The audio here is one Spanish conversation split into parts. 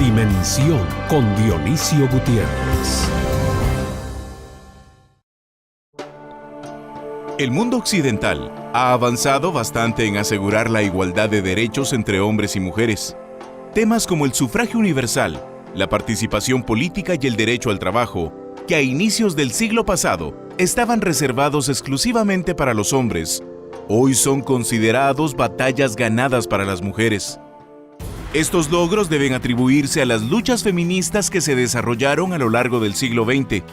Dimensión con Dionisio Gutiérrez. El mundo occidental ha avanzado bastante en asegurar la igualdad de derechos entre hombres y mujeres. Temas como el sufragio universal, la participación política y el derecho al trabajo, que a inicios del siglo pasado estaban reservados exclusivamente para los hombres, hoy son considerados batallas ganadas para las mujeres. Estos logros deben atribuirse a las luchas feministas que se desarrollaron a lo largo del siglo XX,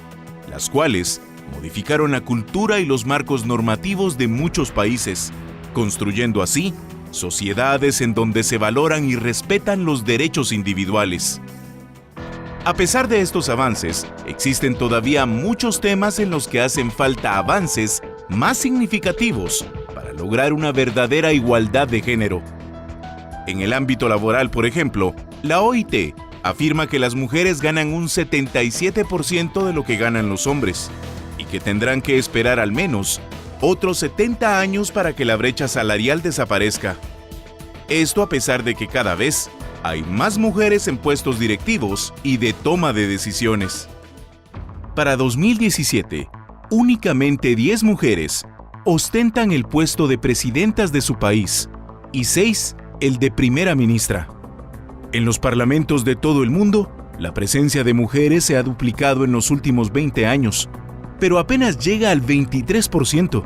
las cuales modificaron la cultura y los marcos normativos de muchos países, construyendo así sociedades en donde se valoran y respetan los derechos individuales. A pesar de estos avances, existen todavía muchos temas en los que hacen falta avances más significativos para lograr una verdadera igualdad de género. En el ámbito laboral, por ejemplo, la OIT afirma que las mujeres ganan un 77% de lo que ganan los hombres y que tendrán que esperar al menos otros 70 años para que la brecha salarial desaparezca. Esto a pesar de que cada vez hay más mujeres en puestos directivos y de toma de decisiones. Para 2017, únicamente 10 mujeres ostentan el puesto de presidentas de su país y 6 el de primera ministra. En los parlamentos de todo el mundo, la presencia de mujeres se ha duplicado en los últimos 20 años, pero apenas llega al 23%.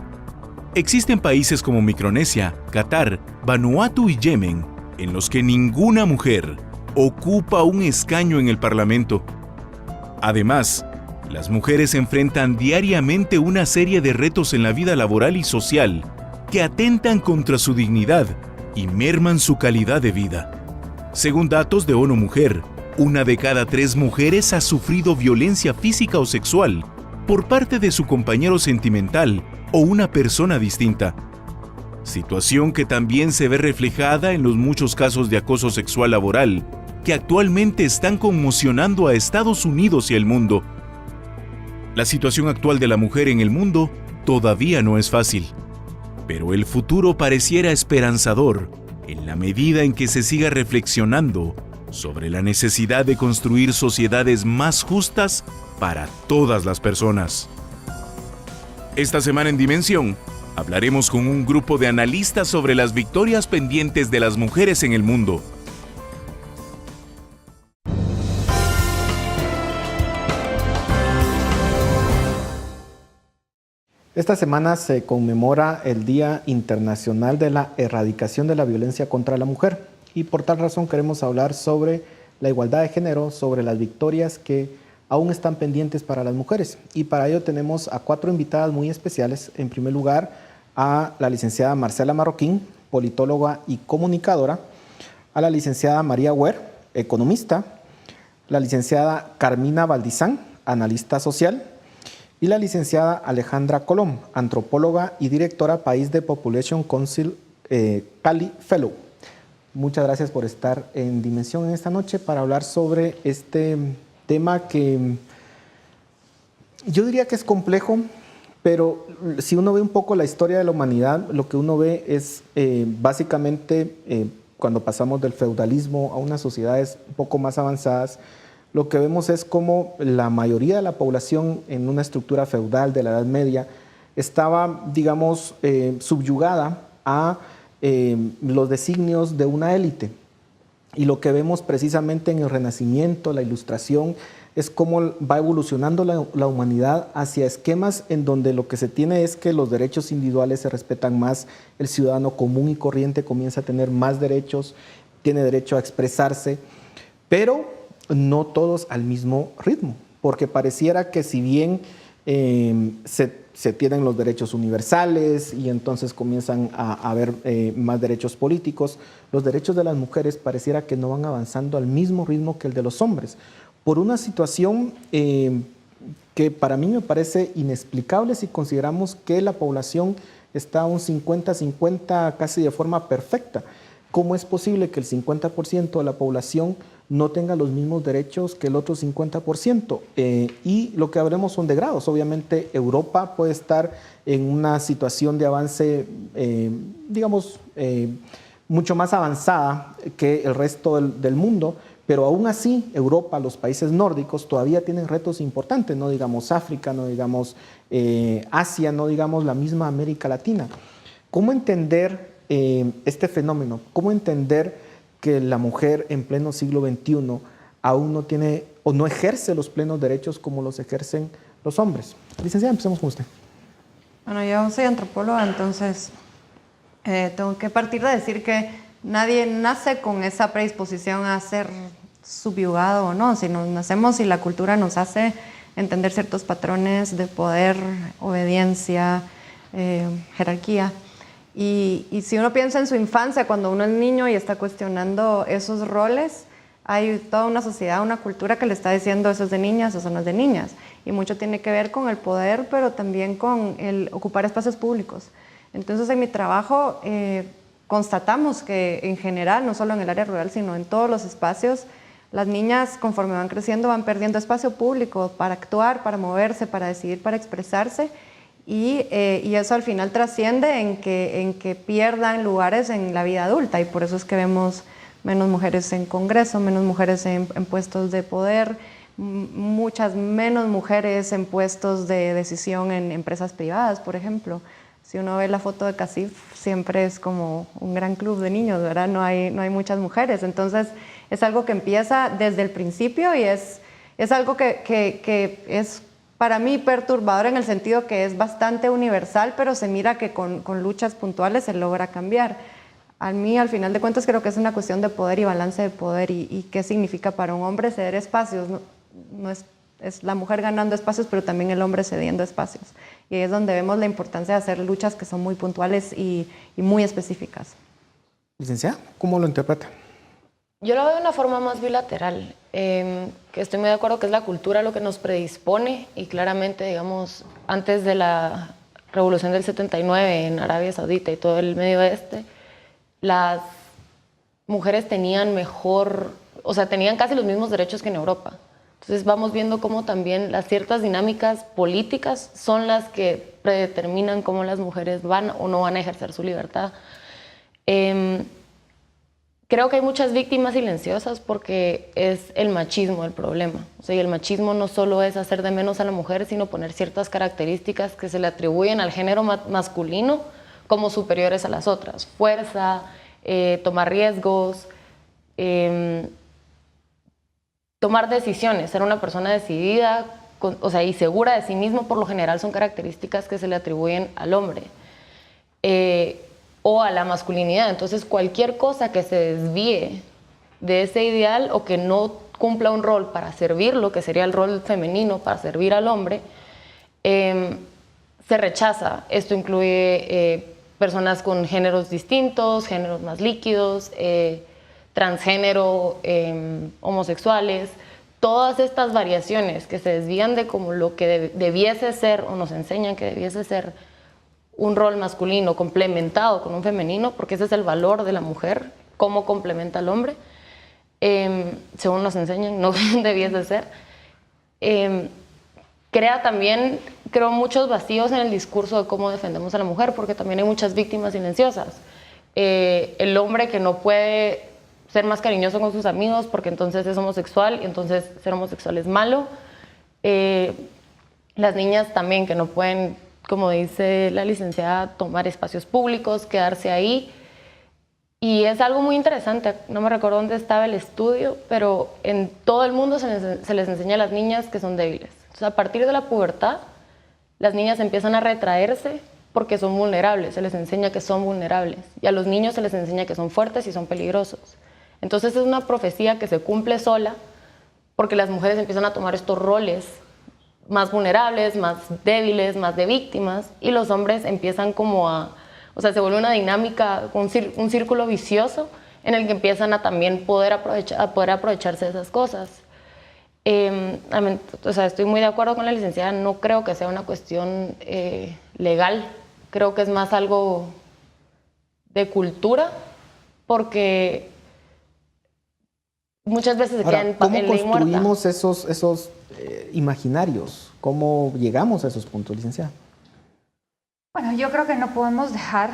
Existen países como Micronesia, Qatar, Vanuatu y Yemen, en los que ninguna mujer ocupa un escaño en el Parlamento. Además, las mujeres enfrentan diariamente una serie de retos en la vida laboral y social que atentan contra su dignidad y merman su calidad de vida. Según datos de ONU Mujer, 1 de cada 3 mujeres ha sufrido violencia física o sexual por parte de su compañero sentimental o una persona distinta. Situación que también se ve reflejada en los muchos casos de acoso sexual laboral que actualmente están conmocionando a Estados Unidos y el mundo. La situación actual de la mujer en el mundo todavía no es fácil, pero el futuro pareciera esperanzador en la medida en que se siga reflexionando sobre la necesidad de construir sociedades más justas para todas las personas. Esta semana en Dimensión, hablaremos con un grupo de analistas sobre las victorias pendientes de las mujeres en el mundo. Esta semana se conmemora el Día Internacional de la Erradicación de la Violencia contra la Mujer y por tal razón queremos hablar sobre la igualdad de género, sobre las victorias que aún están pendientes para las mujeres. Y para ello tenemos a 4 invitadas muy especiales. En primer lugar, a la licenciada Marcela Marroquín, politóloga y comunicadora, a la licenciada María Huer, economista, la licenciada Carmina Valdizán, analista social, y la licenciada Alejandra Colom, antropóloga y directora País de Population Council Cali Fellow. Muchas gracias por estar en Dimensión en esta noche para hablar sobre este tema que yo diría que es complejo, pero si uno ve un poco la historia de la humanidad, lo que uno ve es básicamente cuando pasamos del feudalismo a unas sociedades un poco más avanzadas, lo que vemos es como la mayoría de la población en una estructura feudal de la Edad Media estaba, digamos, subyugada a los designios de una élite. Y lo que vemos precisamente en el Renacimiento, la Ilustración, es cómo va evolucionando la humanidad hacia esquemas en donde lo que se tiene es que los derechos individuales se respetan más, el ciudadano común y corriente comienza a tener más derechos, tiene derecho a expresarse, pero no todos al mismo ritmo, porque pareciera que si bien se tienen los derechos universales y entonces comienzan a haber más derechos políticos, los derechos de las mujeres pareciera que no van avanzando al mismo ritmo que el de los hombres, por una situación que para mí me parece inexplicable si consideramos que la población está a un 50-50 casi de forma perfecta. ¿Cómo es posible que el 50% de la población no tenga los mismos derechos que el otro 50%? Y lo que hablemos son de grados. Obviamente Europa puede estar en una situación de avance, digamos, mucho más avanzada que el resto del mundo, Pero aún así, Europa, los países nórdicos todavía tienen retos importantes, no digamos África, no digamos Asia, no digamos la misma América Latina. ¿Cómo entender este fenómeno? ¿Cómo entender que la mujer en pleno siglo XXI aún no tiene o no ejerce los plenos derechos como los ejercen los hombres? Licenciada, empecemos con usted. Bueno, yo soy antropóloga, entonces tengo que partir de decir que nadie nace con esa predisposición a ser subyugado o no, sino nacemos y la cultura nos hace entender ciertos patrones de poder, obediencia, jerarquía. Y si uno piensa en su infancia, cuando uno es niño y está cuestionando esos roles, hay toda una sociedad, una cultura que le está diciendo eso es de niñas, eso no es de niñas. Y mucho tiene que ver con el poder, pero también con el ocupar espacios públicos. Entonces, en mi trabajo constatamos que en general, no solo en el área rural, sino en todos los espacios, las niñas, conforme van creciendo, van perdiendo espacio público para actuar, para moverse, para decidir, para expresarse. Y eso al final trasciende en que pierdan lugares en la vida adulta. Y por eso es que vemos menos mujeres en Congreso, menos mujeres en puestos de poder, muchas menos mujeres en puestos de decisión en empresas privadas, por ejemplo. Si uno ve la foto de CACIF, siempre es como un gran club de niños, ¿verdad? No hay muchas mujeres. Entonces, es algo que empieza desde el principio y es algo que es para mí perturbador en el sentido que es bastante universal, pero se mira que con luchas puntuales se logra cambiar. A mí, al final de cuentas, creo que es una cuestión de poder y balance de poder y qué significa para un hombre ceder espacios. No es la mujer ganando espacios, pero también el hombre cediendo espacios. Y ahí es donde vemos la importancia de hacer luchas que son muy puntuales y muy específicas. Licenciada, ¿cómo lo interpreta? Yo lo veo de una forma más bilateral, que estoy muy de acuerdo que es la cultura lo que nos predispone y claramente, digamos, antes de la revolución del 79 en Arabia Saudita y todo el Medio Oeste, las mujeres tenían tenían casi los mismos derechos que en Europa. Entonces vamos viendo cómo también las ciertas dinámicas políticas son las que predeterminan cómo las mujeres van o no van a ejercer su libertad. Creo que hay muchas víctimas silenciosas porque es el machismo el problema. O sea, y el machismo no solo es hacer de menos a la mujer, sino poner ciertas características que se le atribuyen al género masculino como superiores a las otras. Fuerza, tomar riesgos, tomar decisiones, ser una persona decidida y segura de sí mismo, por lo general son características que se le atribuyen al hombre. O a la masculinidad. Entonces, cualquier cosa que se desvíe de ese ideal o que no cumpla un rol para servir, lo que sería el rol femenino para servir al hombre, se rechaza. Esto incluye personas con géneros distintos, géneros más líquidos, transgénero, homosexuales. Todas estas variaciones que se desvían de como lo que debiese ser o nos enseñan que debiese ser un rol masculino complementado con un femenino, porque ese es el valor de la mujer, cómo complementa al hombre, según nos enseñan, no debiese ser. Crea también, creo, muchos vacíos en el discurso de cómo defendemos a la mujer, porque también hay muchas víctimas silenciosas. El hombre que no puede ser más cariñoso con sus amigos porque entonces es homosexual y entonces ser homosexual es malo. Las niñas también que no pueden, como dice la licenciada, tomar espacios públicos, quedarse ahí. Y es algo muy interesante, no me recuerdo dónde estaba el estudio, pero en todo el mundo se les enseña a las niñas que son débiles. Entonces, a partir de la pubertad, las niñas empiezan a retraerse porque son vulnerables, se les enseña que son vulnerables. Y a los niños se les enseña que son fuertes y son peligrosos. Entonces es una profecía que se cumple sola porque las mujeres empiezan a tomar estos roles más vulnerables, más débiles, más de víctimas, y los hombres empiezan se vuelve una dinámica, un círculo vicioso en el que empiezan a también poder aprovecharse de esas cosas. Estoy muy de acuerdo con la licenciada, no creo que sea una cuestión legal, creo que es más algo de cultura, porque muchas veces se quedan en ley muerta. ¿Cómo construimos esos imaginarios? ¿Cómo llegamos a esos puntos, licenciada? Bueno, yo creo que no podemos dejar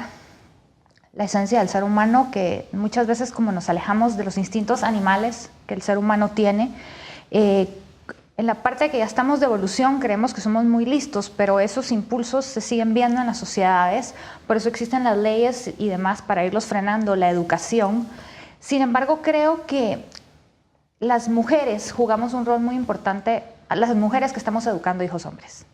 la esencia del ser humano, que muchas veces como nos alejamos de los instintos animales que el ser humano tiene, en la parte que ya estamos de evolución creemos que somos muy listos, pero esos impulsos se siguen viendo en las sociedades, por eso existen las leyes y demás para irlos frenando, la educación. Sin embargo, creo que las mujeres jugamos un rol muy importante, las mujeres que estamos educando hijos hombres.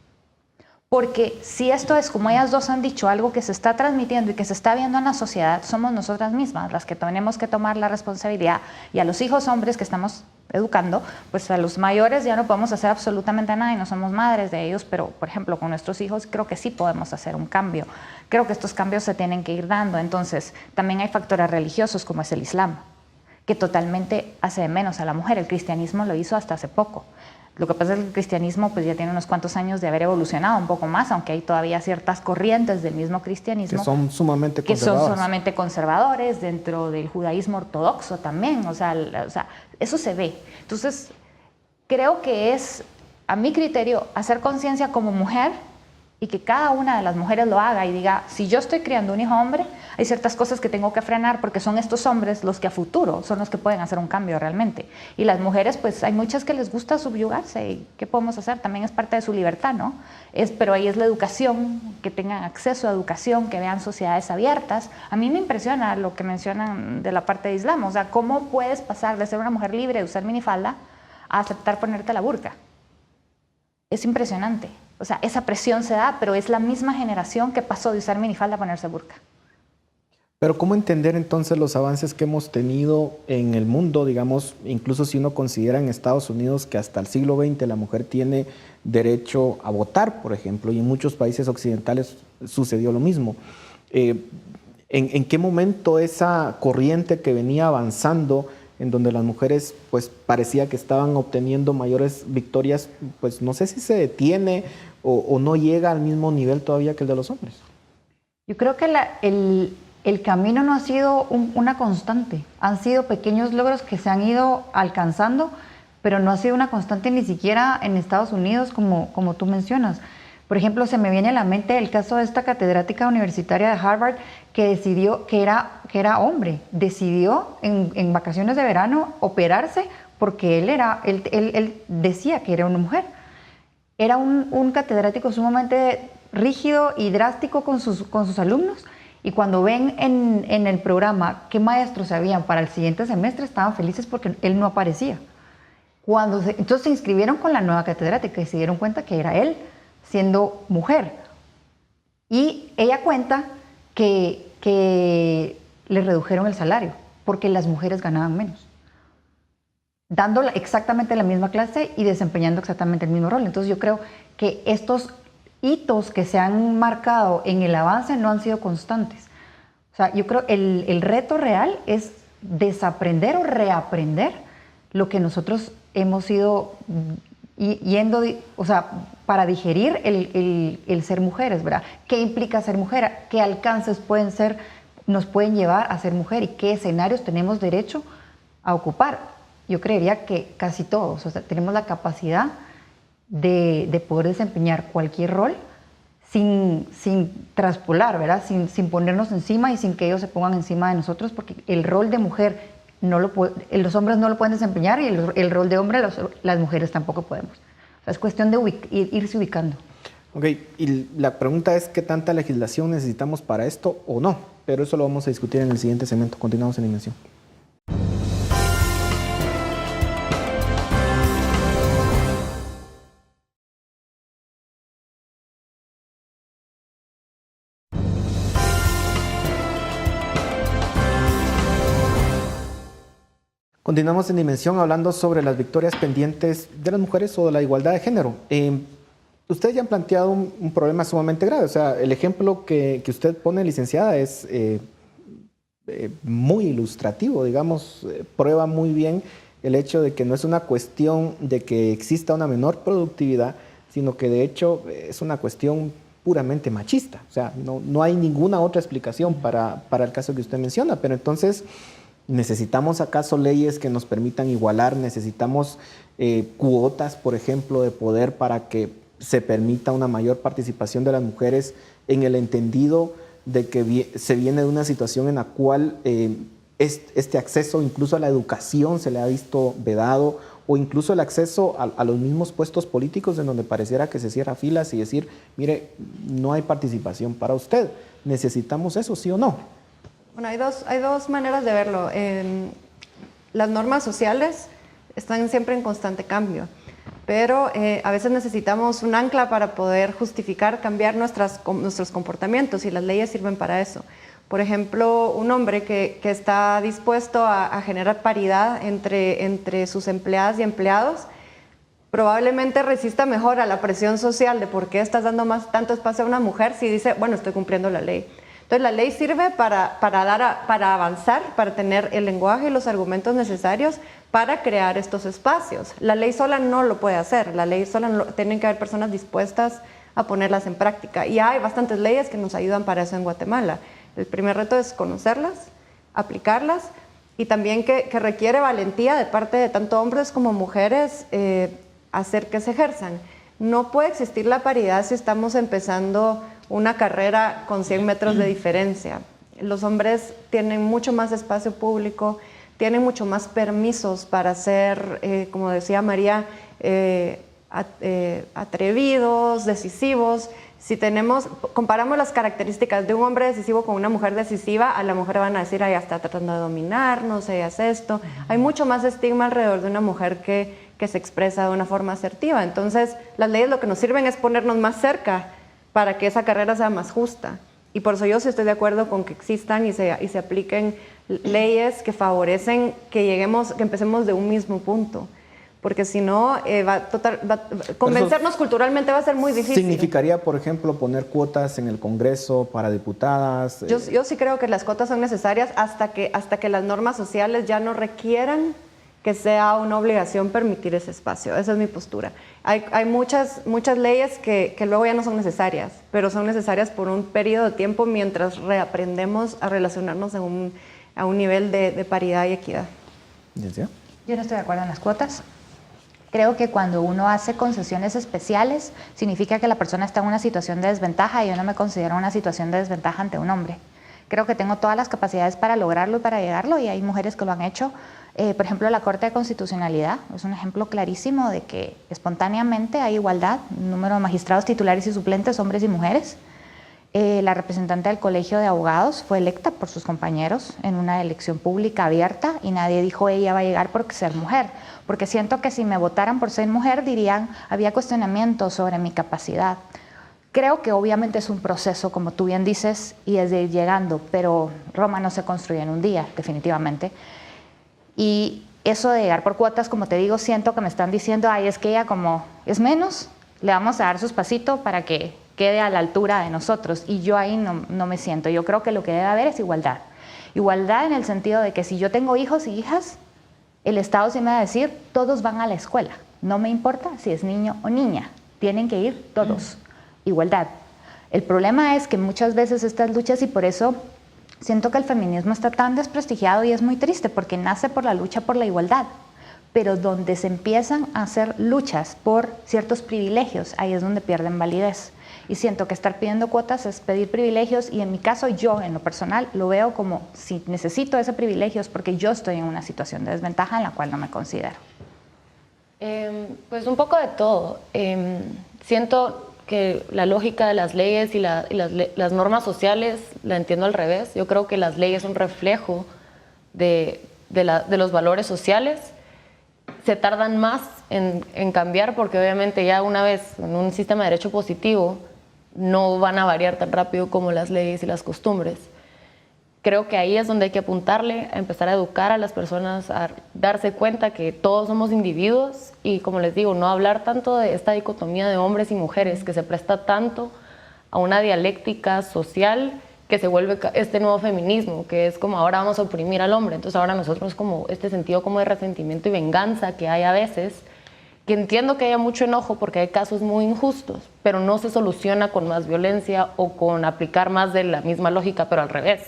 Porque si esto es, como ellas dos han dicho, algo que se está transmitiendo y que se está viendo en la sociedad, somos nosotras mismas las que tenemos que tomar la responsabilidad. Y a los hijos hombres que estamos educando, pues a los mayores ya no podemos hacer absolutamente nada y no somos madres de ellos, pero por ejemplo con nuestros hijos creo que sí podemos hacer un cambio. Creo que estos cambios se tienen que ir dando. Entonces también hay factores religiosos como es el Islam, que totalmente hace de menos a la mujer. El cristianismo lo hizo hasta hace poco. Lo que pasa es que el cristianismo pues ya tiene unos cuantos años de haber evolucionado un poco más, aunque hay todavía ciertas corrientes del mismo cristianismo que son sumamente conservadores dentro del judaísmo ortodoxo también, o sea, eso se ve. Entonces, creo que es, a mi criterio, hacer conciencia como mujer y que cada una de las mujeres lo haga y diga, si yo estoy criando un hijo hombre, hay ciertas cosas que tengo que frenar porque son estos hombres los que a futuro son los que pueden hacer un cambio realmente. Y las mujeres, pues hay muchas que les gusta subyugarse y ¿qué podemos hacer? También es parte de su libertad, ¿no? Pero ahí es la educación, que tengan acceso a educación, que vean sociedades abiertas. A mí me impresiona lo que mencionan de la parte de Islam, o sea, ¿cómo puedes pasar de ser una mujer libre de usar minifalda a aceptar ponerte la burka? Es impresionante. O sea, esa presión se da, pero es la misma generación que pasó de usar minifalda a ponerse burka. Pero ¿cómo entender entonces los avances que hemos tenido en el mundo? Digamos, incluso si uno considera en Estados Unidos que hasta el siglo XX la mujer tiene derecho a votar, por ejemplo, y en muchos países occidentales sucedió lo mismo. ¿En qué momento esa corriente que venía avanzando, en donde las mujeres pues parecía que estaban obteniendo mayores victorias, pues no sé si se detiene o no llega al mismo nivel todavía que el de los hombres? Yo creo que el camino no ha sido una constante, han sido pequeños logros que se han ido alcanzando, pero no ha sido una constante ni siquiera en Estados Unidos como tú mencionas. Por ejemplo, se me viene a la mente el caso de esta catedrática universitaria de Harvard que decidió, que era hombre, decidió en vacaciones de verano operarse porque él decía que era una mujer. Era un catedrático sumamente rígido y drástico con sus alumnos, y cuando ven en el programa qué maestros habían para el siguiente semestre, estaban felices porque él no aparecía. Entonces se inscribieron con la nueva catedrática y se dieron cuenta que era él, siendo mujer. Y ella cuenta que le redujeron el salario porque las mujeres ganaban menos, dando exactamente la misma clase y desempeñando exactamente el mismo rol. Entonces yo creo que estos hitos que se han marcado en el avance no han sido constantes. O sea, yo creo que el reto real es desaprender o reaprender lo que nosotros hemos ido yendo, o sea, para digerir el ser mujeres, ¿verdad? ¿Qué implica ser mujer? ¿Qué alcances nos pueden llevar a ser mujer? ¿Y qué escenarios tenemos derecho a ocupar? Yo creería que casi todos, o sea, tenemos la capacidad de poder desempeñar cualquier rol sin traspolar, ¿verdad? Sin ponernos encima y sin que ellos se pongan encima de nosotros, porque el rol de mujer los hombres no lo pueden desempeñar y el rol de hombre las mujeres tampoco podemos. O sea, es cuestión de irse ubicando. Ok, y la pregunta es ¿qué tanta legislación necesitamos para esto o no? Pero eso lo vamos a discutir en el siguiente segmento. Continuamos en Dimensión. Continuamos en Dimensión hablando sobre las victorias pendientes de las mujeres o de la igualdad de género. Ustedes ya han planteado un problema sumamente grave. O sea, el ejemplo que usted pone, licenciada, es muy ilustrativo, digamos, prueba muy bien el hecho de que no es una cuestión de que exista una menor productividad, sino que de hecho es una cuestión puramente machista. O sea, no hay ninguna otra explicación para el caso que usted menciona, pero entonces ¿necesitamos acaso leyes que nos permitan igualar? ¿Necesitamos cuotas, por ejemplo, de poder para que se permita una mayor participación de las mujeres en el entendido de que se viene de una situación en la cual este acceso incluso a la educación se le ha visto vedado, o incluso el acceso a los mismos puestos políticos, en donde pareciera que se cierra filas y decir, mire, no hay participación para usted. ¿Necesitamos eso, sí o no? Bueno, hay dos maneras de verlo. Las normas sociales están siempre en constante cambio, pero a veces necesitamos un ancla para poder justificar, cambiar nuestros comportamientos, y las leyes sirven para eso. Por ejemplo, un hombre que está dispuesto a generar paridad entre sus empleadas y empleados, probablemente resista mejor a la presión social de por qué estás dando tanto espacio a una mujer si dice, bueno, estoy cumpliendo la ley. Entonces la ley sirve para avanzar, para tener el lenguaje y los argumentos necesarios para crear estos espacios. La ley sola no lo puede hacer, la ley sola tienen que haber personas dispuestas a ponerlas en práctica. Y hay bastantes leyes que nos ayudan para eso en Guatemala. El primer reto es conocerlas, aplicarlas, y también que requiere valentía de parte de tanto hombres como mujeres hacer que se ejerzan. No puede existir la paridad si estamos empezando una carrera con 100 metros de diferencia. Los hombres tienen mucho más espacio público, tienen mucho más permisos para ser, como decía María, atrevidos, decisivos. Si comparamos las características de un hombre decisivo con una mujer decisiva, a la mujer van a decir, ay, está tratando de dominarnos, ella hace esto. Hay mucho más estigma alrededor de una mujer que se expresa de una forma asertiva. Entonces, las leyes lo que nos sirven es ponernos más cerca para que esa carrera sea más justa. Y por eso yo sí estoy de acuerdo con que existan y se apliquen leyes que favorecen que empecemos de un mismo punto. Porque si no, convencernos culturalmente va a ser muy difícil. ¿Significaría, por ejemplo, poner cuotas en el Congreso para diputadas? Yo sí creo que las cuotas son necesarias hasta que las normas sociales ya no requieran que sea una obligación permitir ese espacio. Esa es mi postura. Hay muchas leyes que luego ya no son necesarias, pero son necesarias por un periodo de tiempo mientras reaprendemos a relacionarnos a un nivel de paridad y equidad. ¿Sí? Yo no estoy de acuerdo en las cuotas. Creo que cuando uno hace concesiones especiales, significa que la persona está en una situación de desventaja, y yo no me considero una situación de desventaja ante un hombre. Creo que tengo todas las capacidades para lograrlo y para llegarlo, y hay mujeres que lo han hecho. Por ejemplo, la Corte de Constitucionalidad es un ejemplo clarísimo de que espontáneamente hay igualdad, número de magistrados titulares y suplentes, hombres y mujeres. La representante del Colegio de Abogados fue electa por sus compañeros en una elección pública abierta, y nadie dijo ella va a llegar por ser mujer, porque siento que si me votaran por ser mujer dirían había cuestionamientos sobre mi capacidad. Creo que obviamente es un proceso, como tú bien dices, y es de ir llegando, pero Roma no se construye en un día, definitivamente. Y eso de llegar por cuotas, como te digo, siento que me están diciendo, ay, es que ella como es menos, le vamos a dar su espacito para que quede a la altura de nosotros, y yo ahí no me siento. Yo creo que lo que debe haber es igualdad. Igualdad en el sentido de que si yo tengo hijos y hijas, el Estado sí me va a decir, todos van a la escuela, no me importa si es niño o niña, tienen que ir todos. Igualdad. El problema es que muchas veces estas luchas, y por eso siento que el feminismo está tan desprestigiado, y es muy triste porque nace por la lucha por la igualdad, pero donde se empiezan a hacer luchas por ciertos privilegios, ahí es donde pierden validez. Y siento que estar pidiendo cuotas es pedir privilegios, y en mi caso yo, en lo personal, lo veo como si necesito ese privilegio es porque yo estoy en una situación de desventaja en la cual no me considero. Pues un poco de todo. Siento que la lógica de las leyes y las normas sociales la entiendo al revés. Yo creo que las leyes son un reflejo de los valores sociales. Se tardan más en cambiar porque obviamente ya una vez en un sistema de derecho positivo no van a variar tan rápido como las leyes y las costumbres. Creo que ahí es donde hay que apuntarle, a empezar a educar a las personas, a darse cuenta que todos somos individuos, y como les digo, no hablar tanto de esta dicotomía de hombres y mujeres que se presta tanto a una dialéctica social que se vuelve este nuevo feminismo, que es como ahora vamos a oprimir al hombre. Entonces ahora nosotros como este sentido como de resentimiento y venganza que hay a veces, que entiendo que haya mucho enojo porque hay casos muy injustos, pero no se soluciona con más violencia o con aplicar más de la misma lógica, pero al revés.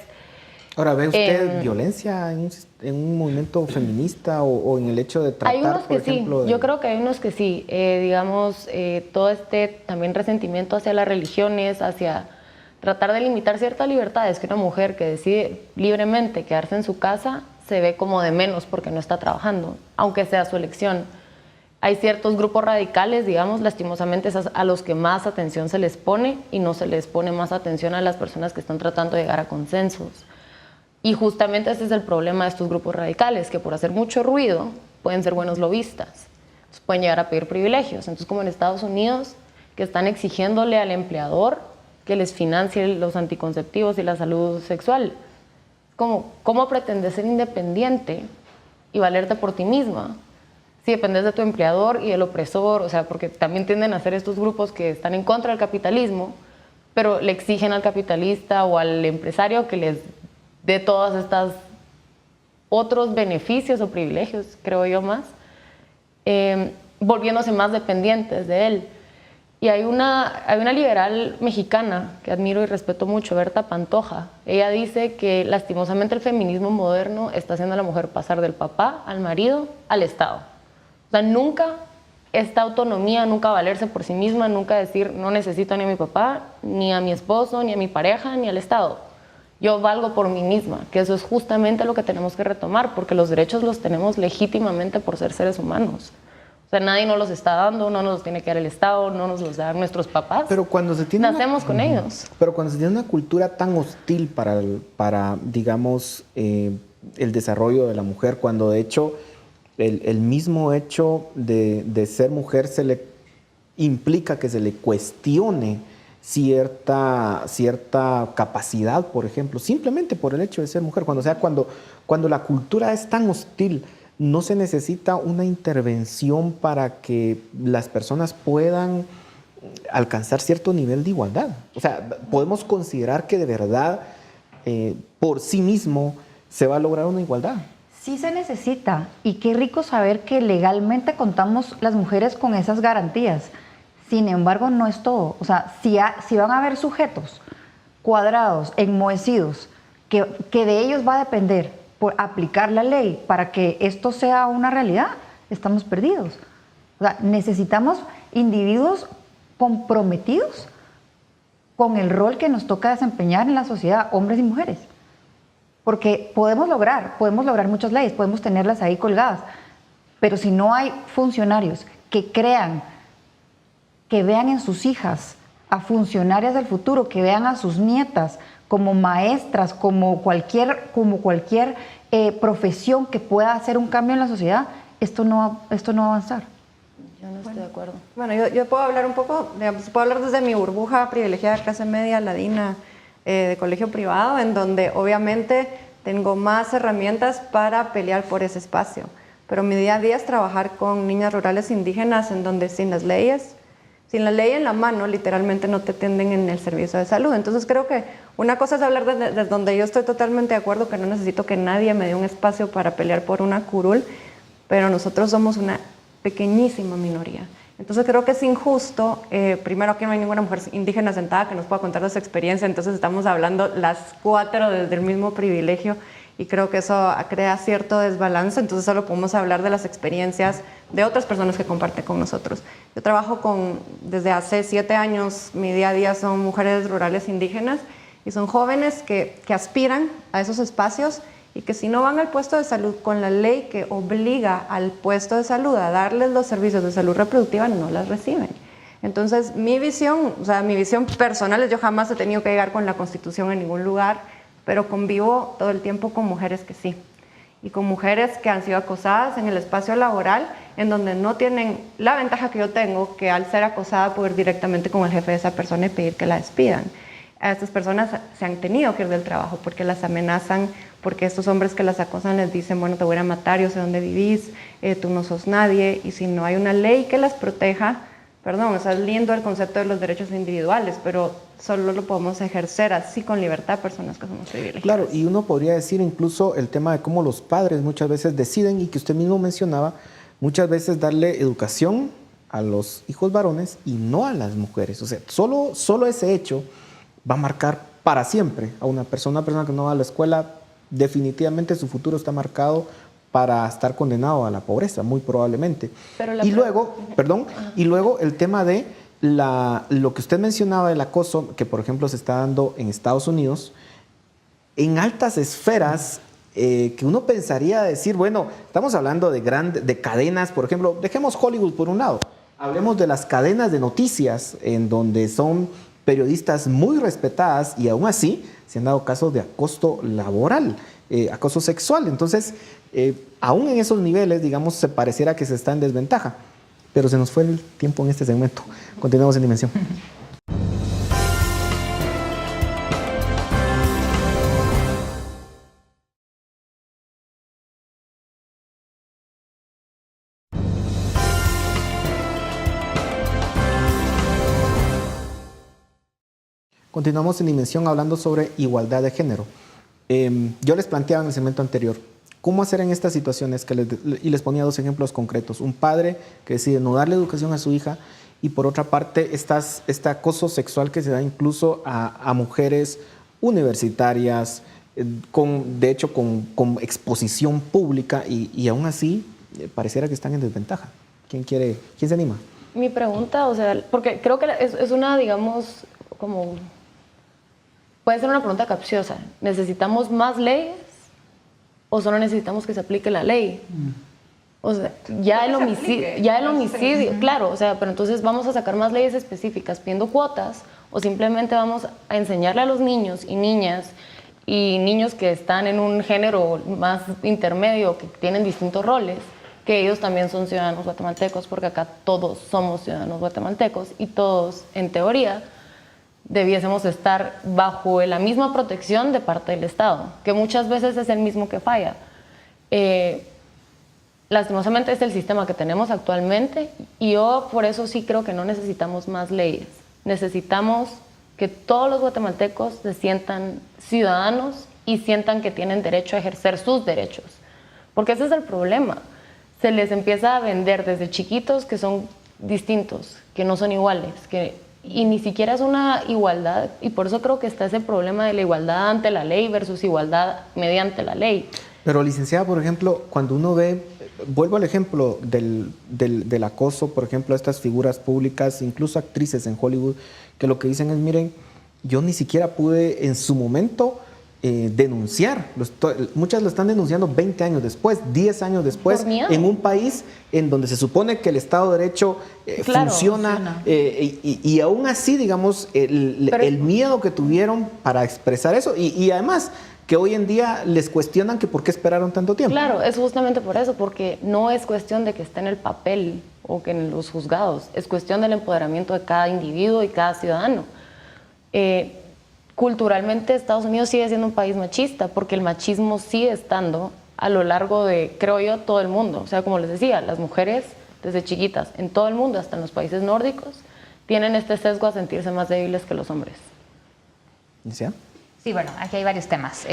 Ahora, ¿ve usted violencia en un movimiento feminista o en el hecho de tratar, hay unos por que ejemplo? Sí, yo creo que hay unos que sí. Digamos, todo este también resentimiento hacia las religiones, hacia tratar de limitar ciertas libertades que una mujer que decide libremente quedarse en su casa se ve como de menos porque no está trabajando, aunque sea su elección. Hay ciertos grupos radicales, digamos, lastimosamente es a los que más atención se les pone y no se les pone más atención a las personas que están tratando de llegar a consensos. Y justamente ese es el problema de estos grupos radicales, que por hacer mucho ruido pueden ser buenos lobistas, entonces pueden llegar a pedir privilegios. Entonces, como en Estados Unidos, que están exigiéndole al empleador que les financie los anticonceptivos y la salud sexual. ¿Cómo pretendes ser independiente y valerte por ti misma si dependes de tu empleador y del opresor? O sea, porque también tienden a ser estos grupos que están en contra del capitalismo, pero le exigen al capitalista o al empresario que les dé todas estas otros beneficios o privilegios, creo yo más, volviéndose más dependientes de él. Y hay una liberal mexicana que admiro y respeto mucho, Berta Pantoja. Ella dice que lastimosamente el feminismo moderno está haciendo a la mujer pasar del papá al marido al Estado. O sea, nunca esta autonomía, nunca valerse por sí misma, nunca decir no necesito ni a mi papá, ni a mi esposo, ni a mi pareja, ni al Estado. Yo valgo por mí misma, que eso es justamente lo que tenemos que retomar, porque los derechos los tenemos legítimamente por ser seres humanos. O sea, nadie nos los está dando, no nos los tiene que dar el Estado, no nos los dan nuestros papás. Pero cuando se tiene nacemos con ellos. Pero cuando se tiene una cultura tan hostil para digamos, el desarrollo de la mujer, cuando de hecho el mismo hecho de ser mujer se le implica que se le cuestione cierta capacidad, por ejemplo, simplemente por el hecho de ser mujer. Cuando la cultura es tan hostil, no se necesita una intervención para que las personas puedan alcanzar cierto nivel de igualdad. O sea, podemos considerar que de verdad por sí mismo se va a lograr una igualdad. Sí se necesita, y qué rico saber que legalmente contamos las mujeres con esas garantías. Sin embargo, no es todo. O sea, si van a haber sujetos cuadrados, enmohecidos, que de ellos va a depender por aplicar la ley para que esto sea una realidad, estamos perdidos. O sea, necesitamos individuos comprometidos con el rol que nos toca desempeñar en la sociedad, hombres y mujeres. Porque podemos lograr muchas leyes, podemos tenerlas ahí colgadas, pero si no hay funcionarios que crean, que vean en sus hijas a funcionarias del futuro, que vean a sus nietas como maestras, como cualquier profesión que pueda hacer un cambio en la sociedad, esto no va a avanzar. Yo no estoy de acuerdo. Bueno, yo puedo hablar un poco, digamos, puedo hablar desde mi burbuja privilegiada, clase media, ladina, de colegio privado, en donde obviamente tengo más herramientas para pelear por ese espacio. Pero mi día a día es trabajar con niñas rurales indígenas, en donde sin la ley en la mano, literalmente no te atienden en el servicio de salud. Entonces creo que una cosa es hablar desde donde yo estoy totalmente de acuerdo, que no necesito que nadie me dé un espacio para pelear por una curul, pero nosotros somos una pequeñísima minoría. Entonces creo que es injusto, primero aquí no hay ninguna mujer indígena sentada que nos pueda contar de su experiencia, entonces estamos hablando las cuatro desde el mismo privilegio y creo que eso crea cierto desbalance, entonces solo podemos hablar de las experiencias de otras personas que comparten con nosotros. Yo trabajo desde hace 7 años, mi día a día son mujeres rurales indígenas y son jóvenes que aspiran a esos espacios y que si no van al puesto de salud con la ley que obliga al puesto de salud a darles los servicios de salud reproductiva, no las reciben. Entonces, mi visión personal es yo jamás he tenido que llegar con la Constitución en ningún lugar, pero convivo todo el tiempo con mujeres que sí. Y con mujeres que han sido acosadas en el espacio laboral, en donde no tienen la ventaja que yo tengo, que al ser acosada puedo ir directamente con el jefe de esa persona y pedir que la despidan. A estas personas se han tenido que ir del trabajo porque las amenazan, porque estos hombres que las acosan les dicen, bueno, te voy a matar, yo sé dónde vivís, tú no sos nadie, y si no hay una ley que las proteja, perdón, o sea, es lindo el concepto de los derechos individuales, pero solo lo podemos ejercer así con libertad personas que somos privilegiadas. Claro, y uno podría decir incluso el tema de cómo los padres muchas veces deciden, y que usted mismo mencionaba, muchas veces darle educación a los hijos varones y no a las mujeres. O sea, solo ese hecho va a marcar para siempre a una persona que no va a la escuela, definitivamente su futuro está marcado para estar condenado a la pobreza, muy probablemente. Y luego el tema de lo que usted mencionaba del acoso, que por ejemplo se está dando en Estados Unidos, en altas esferas, que uno pensaría decir, bueno, estamos hablando de cadenas, por ejemplo, dejemos Hollywood por un lado, hablemos de las cadenas de noticias, en donde son periodistas muy respetadas y aún así se han dado casos de acoso laboral, acoso sexual. Entonces, aún en esos niveles, digamos, se pareciera que se está en desventaja. Pero se nos fue el tiempo en este segmento. Continuamos en Dimensión. Continuamos en Dimensión hablando sobre igualdad de género. Yo les planteaba en el segmento anterior, ¿cómo hacer en estas situaciones? Y les ponía 2 ejemplos concretos. Un padre que decide no darle educación a su hija y por otra parte este acoso sexual que se da incluso a mujeres universitarias, de hecho con exposición pública y aún así pareciera que están en desventaja. ¿Quién se anima? Mi pregunta, o sea, porque creo que es una, digamos, como... Puede ser una pregunta capciosa. ¿Necesitamos más leyes o solo necesitamos que se aplique la ley? O sea, ya el homicidio, claro, o sea, pero entonces vamos a sacar más leyes específicas pidiendo cuotas o simplemente vamos a enseñarle a los niños y niñas y niños que están en un género más intermedio, que tienen distintos roles, que ellos también son ciudadanos guatemaltecos, porque acá todos somos ciudadanos guatemaltecos y todos, en teoría, debiésemos estar bajo la misma protección de parte del Estado, que muchas veces es el mismo que falla. Lastimosamente es el sistema que tenemos actualmente y yo por eso sí creo que no necesitamos más leyes. Necesitamos que todos los guatemaltecos se sientan ciudadanos y sientan que tienen derecho a ejercer sus derechos. Porque ese es el problema. Se les empieza a vender desde chiquitos que son distintos, que no son iguales, y ni siquiera es una igualdad, y por eso creo que está ese problema de la igualdad ante la ley versus igualdad mediante la ley. Pero, licenciada, por ejemplo, cuando uno ve, vuelvo al ejemplo del acoso, por ejemplo, a estas figuras públicas, incluso actrices en Hollywood, que lo que dicen es, miren, yo ni siquiera pude en su momento denunciar. Muchas lo están denunciando 20 años después, 10 años después, en un país en donde se supone que el Estado de Derecho funciona. Y aún así, digamos, el miedo que tuvieron para expresar eso y además que hoy en día les cuestionan que por qué esperaron tanto tiempo. Claro, es justamente por eso, porque no es cuestión de que esté en el papel o que en los juzgados, es cuestión del empoderamiento de cada individuo y cada ciudadano. Culturalmente Estados Unidos sigue siendo un país machista porque el machismo sigue estando a lo largo de, creo yo, todo el mundo. O sea, como les decía, las mujeres desde chiquitas en todo el mundo, hasta en los países nórdicos, tienen este sesgo a sentirse más débiles que los hombres. ¿Sí? Sí, bueno, aquí hay varios temas.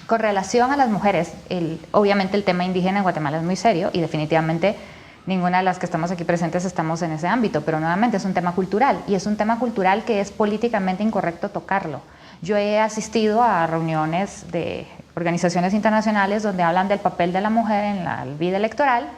Con relación a las mujeres, obviamente el tema indígena en Guatemala es muy serio y definitivamente ninguna de las que estamos aquí presentes estamos en ese ámbito, pero nuevamente es un tema cultural y es un tema cultural que es políticamente incorrecto tocarlo. Yo he asistido a reuniones de organizaciones internacionales donde hablan del papel de la mujer en la vida electoral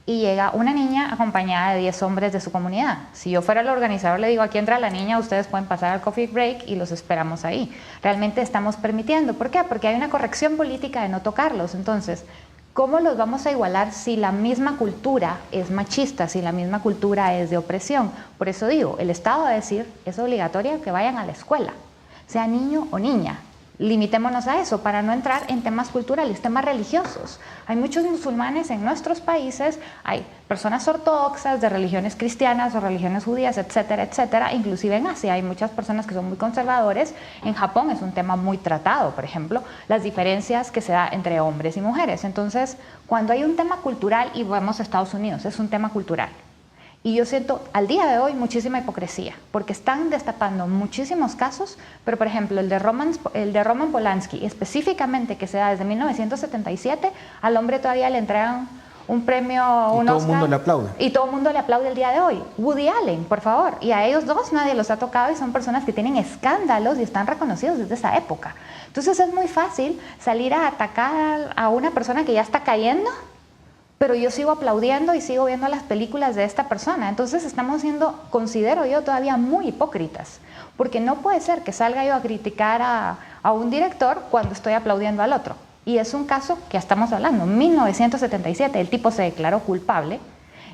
y llega una niña acompañada de 10 hombres de su comunidad. Si yo fuera el organizador le digo, aquí entra la niña, ustedes pueden pasar al coffee break y los esperamos ahí. Realmente estamos permitiendo. ¿Por qué? Porque hay una corrección política de no tocarlos. Entonces, ¿cómo los vamos a igualar si la misma cultura es machista, si la misma cultura es de opresión? Por eso digo, el Estado va a decir, es obligatorio que vayan a la escuela, sea niño o niña. Limitémonos a eso para no entrar en temas culturales, temas religiosos. Hay muchos musulmanes en nuestros países, hay personas ortodoxas de religiones cristianas o religiones judías, etcétera, etcétera. Inclusive en Asia hay muchas personas que son muy conservadores. En Japón es un tema muy tratado, por ejemplo, las diferencias que se da entre hombres y mujeres. Entonces, cuando hay un tema cultural, y vamos a Estados Unidos, es un tema cultural. Y yo siento al día de hoy muchísima hipocresía, porque están destapando muchísimos casos, pero por ejemplo el de Roman Polanski, específicamente que se da desde 1977, al hombre todavía le entregan un premio, un Oscar. Y todo el mundo le aplaude. Y todo el mundo le aplaude el día de hoy. Woody Allen, por favor. Y a ellos dos nadie los ha tocado y son personas que tienen escándalos y están reconocidos desde esa época. Entonces es muy fácil salir a atacar a una persona que ya está cayendo, pero yo sigo aplaudiendo y sigo viendo las películas de esta persona. Entonces estamos siendo, considero yo, todavía muy hipócritas, porque no puede ser que salga yo a criticar a un director cuando estoy aplaudiendo al otro. Y es un caso que estamos hablando, 1977, el tipo se declaró culpable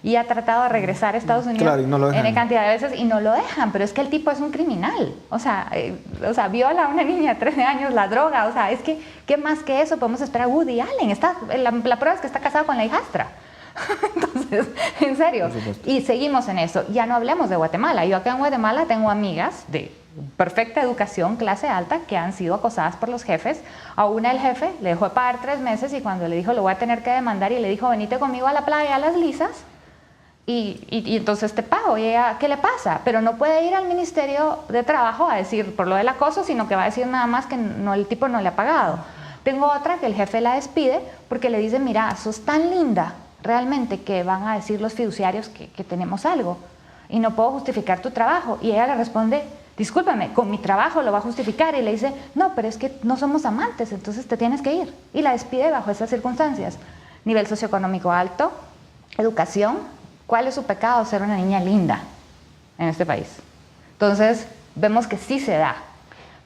y ha tratado de regresar a Estados Unidos claro, y no lo dejan. N cantidad de veces y no lo dejan, pero es que el tipo es un criminal, o sea, viola a una niña de 13 años, la droga, o sea, es que, ¿qué más que eso podemos esperar? Woody Allen, la prueba es que está casado con la hijastra. Entonces, en serio, y seguimos en eso. Ya no hablemos de Guatemala. Yo acá en Guatemala tengo amigas de perfecta educación, clase alta, que han sido acosadas por los jefes. A una el jefe le dejó de pagar 3 meses y cuando le dijo lo voy a tener que demandar y le dijo venite conmigo a la playa a las lisas y entonces te pago. Y ella, ¿qué le pasa? Pero no puede ir al Ministerio de Trabajo a decir por lo del acoso, sino que va a decir nada más que no, el tipo no le ha pagado. Tengo otra que el jefe la despide porque le dice, mira, sos tan linda realmente que van a decir los fiduciarios que tenemos algo y no puedo justificar tu trabajo. Y ella le responde, discúlpame, con mi trabajo lo va a justificar. Y le dice, no, pero es que no somos amantes, entonces te tienes que ir. Y la despide bajo esas circunstancias. Nivel socioeconómico alto, educación. ¿Cuál es su pecado? Ser una niña linda en este país. Entonces, vemos que sí se da,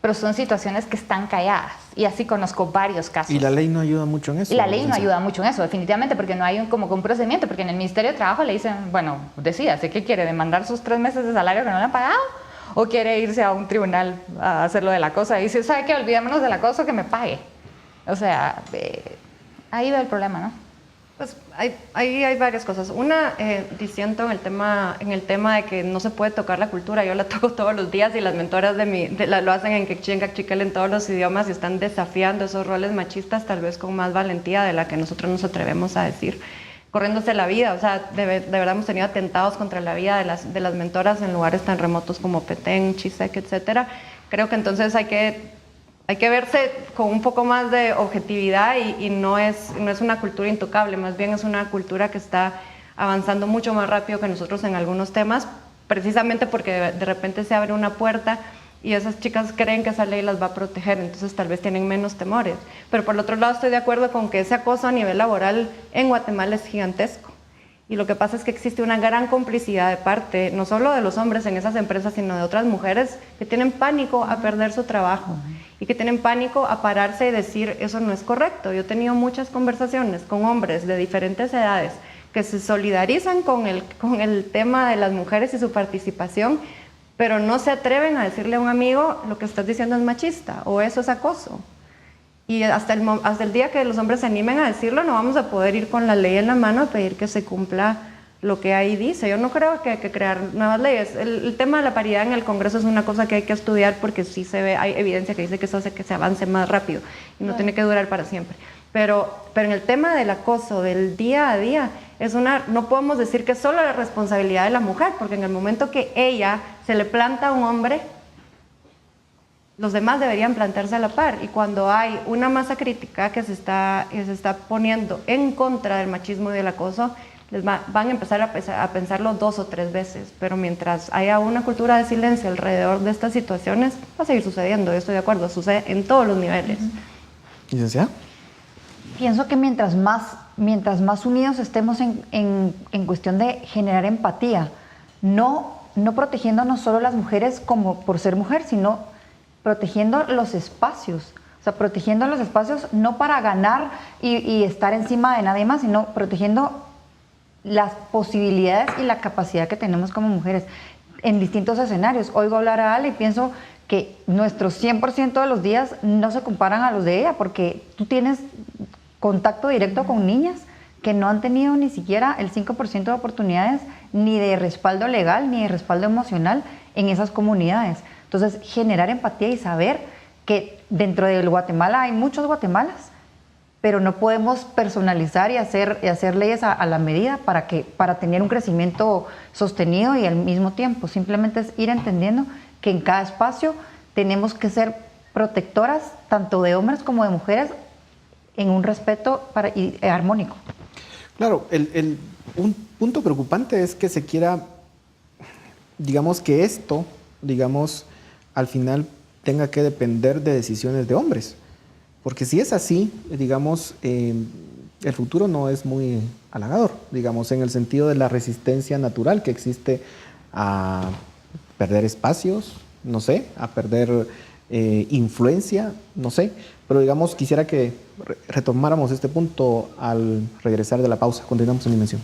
pero son situaciones que están calladas. Y así conozco varios casos. Y la ley no ayuda mucho en eso. Y la ley no ayuda mucho en eso, definitivamente, porque no hay como un procedimiento, porque en el Ministerio de Trabajo le dicen, bueno, decídase, ¿qué quiere? ¿Demandar sus 3 meses de salario que no le han pagado? ¿O quiere irse a un tribunal a hacer lo del acoso? Y dice, ¿sabe qué? Olvidémonos del acoso, que me pague. O sea, ahí va el problema, ¿no? Pues ahí hay varias cosas. Una, diciendo en el tema de que no se puede tocar la cultura. Yo la toco todos los días y las mentoras lo hacen en quechua, en cachiquel, en todos los idiomas y están desafiando esos roles machistas tal vez con más valentía de la que nosotros nos atrevemos a decir, corriéndose la vida. O sea, de verdad hemos tenido atentados contra la vida de las mentoras en lugares tan remotos como Petén, Chisec, etcétera. Creo que entonces hay que verse con un poco más de objetividad y no es una cultura intocable, más bien es una cultura que está avanzando mucho más rápido que nosotros en algunos temas, precisamente porque de repente se abre una puerta y esas chicas creen que esa ley las va a proteger, entonces tal vez tienen menos temores. Pero por el otro lado estoy de acuerdo con que ese acoso a nivel laboral en Guatemala es gigantesco. Y lo que pasa es que existe una gran complicidad de parte, no solo de los hombres en esas empresas, sino de otras mujeres que tienen pánico a perder su trabajo y que tienen pánico a pararse y decir, eso no es correcto. Yo he tenido muchas conversaciones con hombres de diferentes edades que se solidarizan con el tema de las mujeres y su participación, pero no se atreven a decirle a un amigo, lo que estás diciendo es machista o eso es acoso. Y hasta el día que los hombres se animen a decirlo, no vamos a poder ir con la ley en la mano a pedir que se cumpla lo que ahí dice. Yo no creo que hay que crear nuevas leyes. El tema de la paridad en el Congreso es una cosa que hay que estudiar porque sí hay evidencia que dice que eso hace que se avance más rápido y no tiene que durar para siempre. Pero en el tema del acoso del día a día, no podemos decir que es solo la responsabilidad de la mujer, porque en el momento que ella se le planta a un hombre, los demás deberían plantarse a la par. Y cuando hay una masa crítica que se está poniendo en contra del machismo y del acoso, van a empezar a pensarlo 2 o 3 veces. Pero mientras haya una cultura de silencio alrededor de estas situaciones, va a seguir sucediendo. Yo estoy de acuerdo, sucede en todos los niveles. ¿Licenciada? Pienso que mientras más unidos estemos en cuestión de generar empatía, no protegiéndonos solo las mujeres como por ser mujer, sino protegiendo los espacios. O sea, protegiendo los espacios no para ganar y estar encima de nadie más, sino protegiendo las posibilidades y la capacidad que tenemos como mujeres en distintos escenarios. Oigo hablar a Ale y pienso que nuestros 100% de los días no se comparan a los de ella, porque tú tienes contacto directo con niñas que no han tenido ni siquiera el 5% de oportunidades ni de respaldo legal ni de respaldo emocional en esas comunidades. Entonces, generar empatía y saber que dentro del Guatemala hay muchos Guatemalas, pero no podemos personalizar y hacer leyes a la medida para tener un crecimiento sostenido y al mismo tiempo. Simplemente es ir entendiendo que en cada espacio tenemos que ser protectoras tanto de hombres como de mujeres en un respeto armónico. Claro, un punto preocupante es que se quiera, digamos, que esto, al final tenga que depender de decisiones de hombres. Porque si es así, el futuro no es muy halagador, digamos, en el sentido de la resistencia natural que existe a perder espacios, no sé, a perder influencia, no sé, pero digamos, quisiera que retomáramos este punto al regresar de la pausa. Continuamos en Dimensión.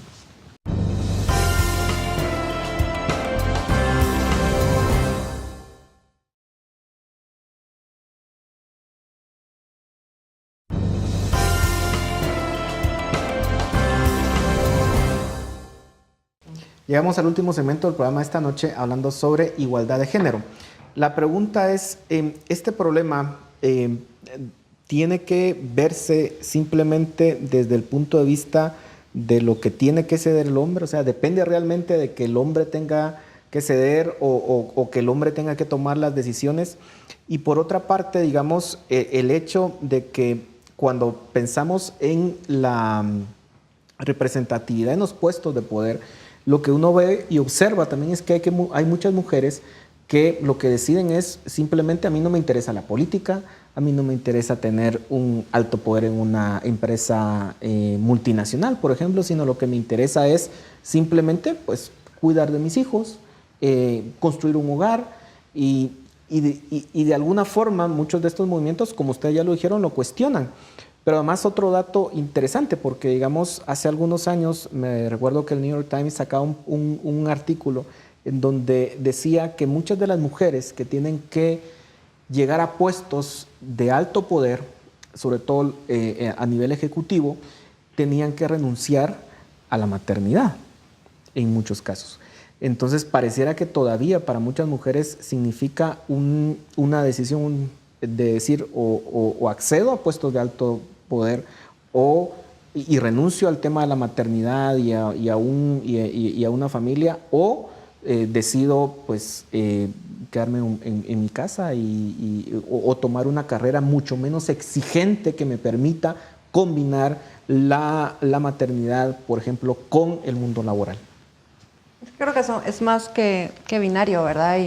Llegamos al último segmento del programa de esta noche hablando sobre igualdad de género. La pregunta es, ¿este problema tiene que verse simplemente desde el punto de vista de lo que tiene que ceder el hombre? O sea, ¿depende realmente de que el hombre tenga que ceder o que el hombre tenga que tomar las decisiones? Y por otra parte, digamos, el hecho de que cuando pensamos en la representatividad en los puestos de poder, lo que uno ve y observa también es que hay muchas mujeres que lo que deciden es simplemente: a mí no me interesa la política, a mí no me interesa tener un alto poder en una empresa multinacional, por ejemplo, sino lo que me interesa es simplemente pues cuidar de mis hijos, construir un hogar y de alguna forma muchos de estos movimientos, como ustedes ya lo dijeron, lo cuestionan. Pero además otro dato interesante, porque digamos hace algunos años me recuerdo que el New York Times sacaba un artículo en donde decía que muchas de las mujeres que tienen que llegar a puestos de alto poder, sobre todo a nivel ejecutivo, tenían que renunciar a la maternidad en muchos casos. Entonces pareciera que todavía para muchas mujeres significa una decisión de decir o accedo a puestos de alto poder y renuncio al tema de la maternidad y a una familia, o decido pues quedarme en mi casa o tomar una carrera mucho menos exigente que me permita combinar la maternidad, por ejemplo, con el mundo laboral. Creo que eso es más que binario, ¿verdad?